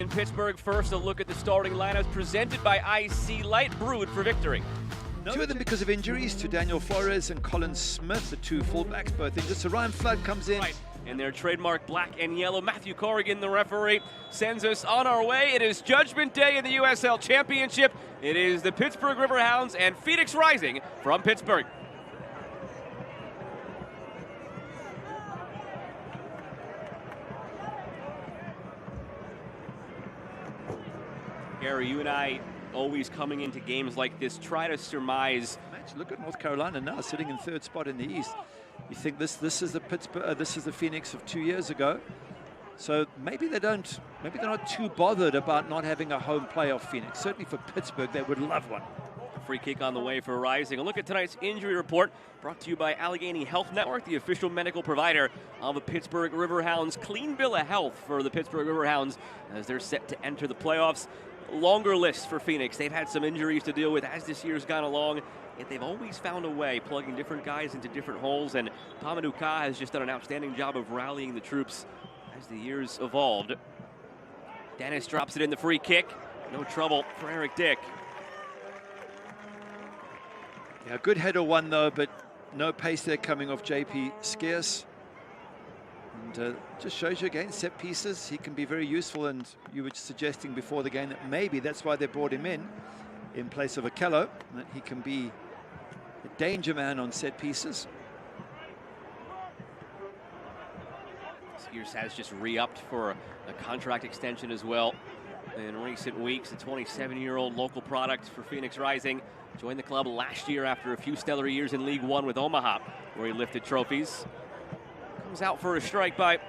In Pittsburgh, first a look at the starting lineups presented by IC Light, brewed for victory. Two of them because of injuries to Daniel Flores and Colin Smith, the two fullbacks, both injured. So Ryan Flood comes in. Right. And their trademark black and yellow. Matthew Corrigan, the referee, sends us on our way. It is Judgment Day in the USL Championship. It is the Pittsburgh Riverhounds and Phoenix Rising from Pittsburgh. Gary, you and I always coming into games like this try to surmise. Look at North Carolina now sitting in third spot in the East. You think this is the Pittsburgh, this is the Phoenix of 2 years ago. So maybe they're not too bothered about not having a home playoff Phoenix. Certainly for Pittsburgh, they would love one. Free kick on the way for Rising. A look at tonight's injury report brought to you by Allegheny Health Network, the official medical provider of the Pittsburgh Riverhounds. Clean bill of health for the Pittsburgh Riverhounds as they're set to enter the playoffs. Longer list for Phoenix. They've had some injuries to deal with as this year's gone along, yet they've always found a way, plugging different guys into different holes, and Pamadou Ka has just done an outstanding job of rallying the troops as the years evolved. Dennis drops it in the free kick. No trouble for Eric Dick. Yeah, good header one though, but no pace there coming off JP Scearce. And just shows you again, set pieces, he can be very useful, and you were suggesting before the game that maybe that's why they brought him in place of Akello, that he can be a danger man on set pieces. Scearce has just re-upped for a contract extension as well in recent weeks. A 27-year-old local product for Phoenix Rising. Joined the club last year after a few stellar years in League One with Omaha, where he lifted trophies. Comes out for a strike by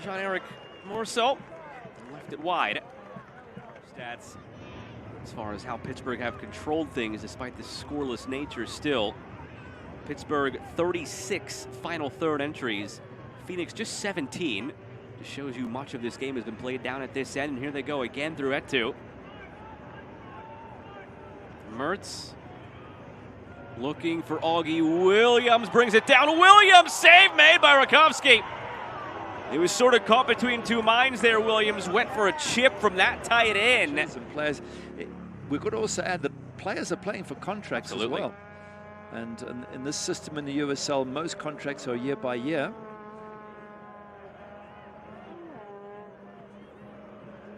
Jean-Eric Moursou and left it wide. Stats as far as how Pittsburgh have controlled things despite the scoreless nature still. Pittsburgh 36 final third entries. Phoenix just 17. Just shows you much of this game has been played down at this end. And here they go again through Etou. Mertz looking for Augie. Williams brings it down. Williams, save made by Rakovsky. It was sort of caught between two minds there. Williams went for a chip from that tight end. Some players, we've got to also add that players are playing for contracts Absolutely. as well. And in this system in the USL, most contracts are year by year.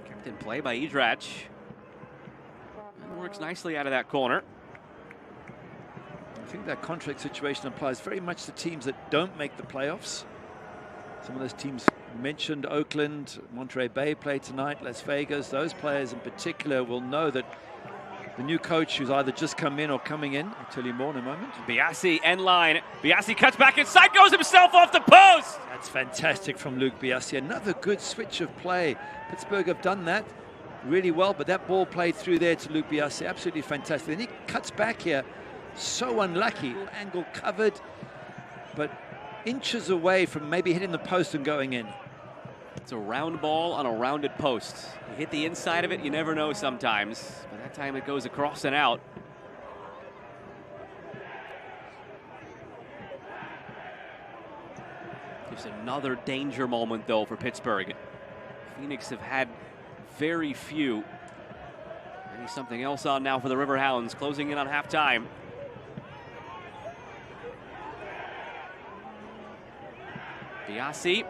Kept in play by Ydrach. And works nicely out of that corner. I think that contract situation applies very much to teams that don't make the playoffs. Some of those teams mentioned, Oakland, Monterey Bay play tonight, Las Vegas. Those players in particular will know that the new coach who's either just come in or coming in, I'll tell you more in a moment. Biasi end line. Biasi cuts back inside, goes himself off the post. That's fantastic from Luke Biasi. Another good switch of play. Pittsburgh have done that really well, but that ball played through there to Luke Biasi, absolutely fantastic. And he cuts back here. So unlucky, angle covered, but inches away from maybe hitting the post and going in. It's a round ball on a rounded post. You hit the inside of it, you never know sometimes. But that time it goes across and out. Just another danger moment though for Pittsburgh. Phoenix have had very few. Maybe something else on now for the Riverhounds, closing in on halftime. Biasi.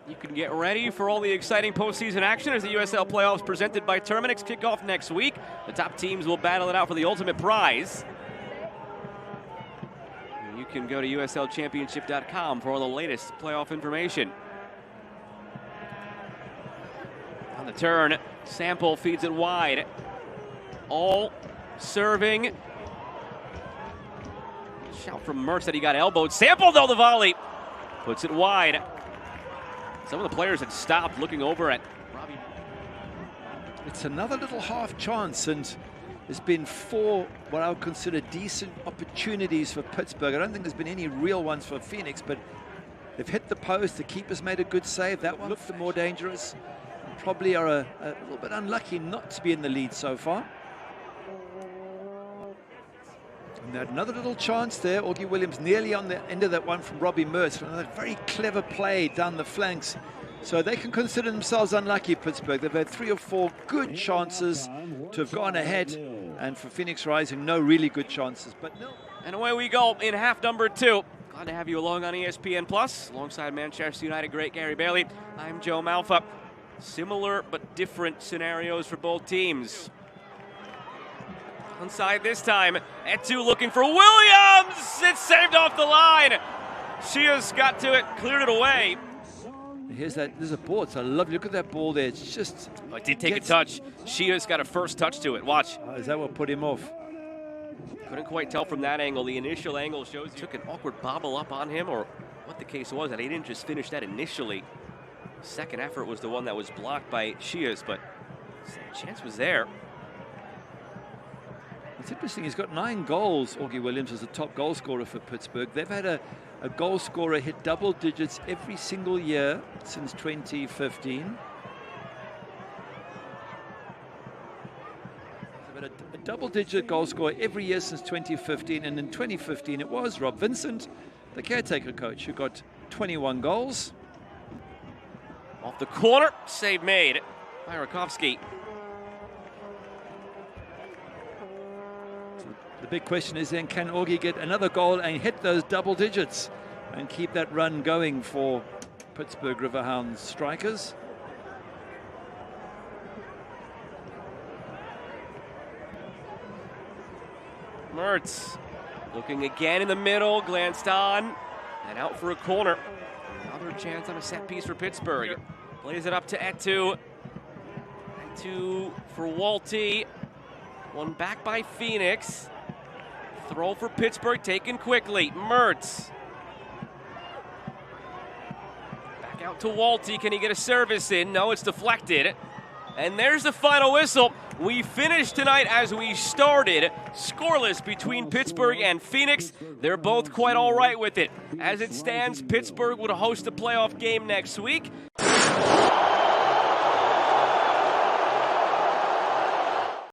You can get ready for all the exciting postseason action as the USL Playoffs presented by Terminix kick off next week. The top teams will battle it out for the ultimate prize. You can go to USLChampionship.com for all the latest playoff information. On the turn, Sample feeds it wide. All serving. Shout from Mertz that he got elbowed. Sample though, the volley. Puts it wide. Some of the players had stopped looking over at Robbie. It's another little half chance, and there's been 4 what I would consider decent opportunities for Pittsburgh. I don't think there's been any real ones for Phoenix, but they've hit the post. The keeper's made a good save. That one looked the more dangerous. And probably are a little bit unlucky not to be in the lead so far. And they had another little chance there. Augie Williams nearly on the end of that one from Robbie Mertz. Another very clever play down the flanks So they can consider themselves unlucky, Pittsburgh. They've had 3 or 4 good chances to have gone ahead. And for Phoenix Rising, no really good chances. But no. And away we go in half number 2. Glad to have you along on ESPN Plus, alongside Manchester United great Gary Bailey. I'm Joe Malfa. Similar but different scenarios for both teams. Onside this time, Etou looking for Williams! It's saved off the line! Scearce got to it, cleared it away. There's a ball. It's a lovely look at that ball there. It's just. Oh, it did take a touch. Scearce got a first touch to it. Watch. Is that what put him off? Couldn't quite tell from that angle. The initial angle shows he took an awkward bobble up on him, or what the case was, that he didn't just finish that initially. Second effort was the one that was blocked by Scearce, but the chance was there. It's interesting, he's got 9 goals. Augie Williams is the top goal scorer for Pittsburgh. They've had a goal scorer hit double digits every single year since 2015. They've had a double-digit goal scorer every year since 2015, and in 2015 it was Rob Vincent, the caretaker coach, who got 21 goals. Off the corner, save made by Rakovsky. The big question is then, can Augie get another goal and hit those double digits and keep that run going for Pittsburgh Riverhounds strikers? Mertz looking again in the middle, glanced on, and out for a corner. Another chance on a set piece for Pittsburgh. Plays it up to Etou. Etou for Walti. One back by Phoenix. Throw for Pittsburgh taken quickly. Mertz. Back out to Walti. Can he get a service in? No, it's deflected. And there's the final whistle. We finished tonight as we started. Scoreless between Pittsburgh and Phoenix. They're both quite all right with it. As it stands, Pittsburgh would host a playoff game next week.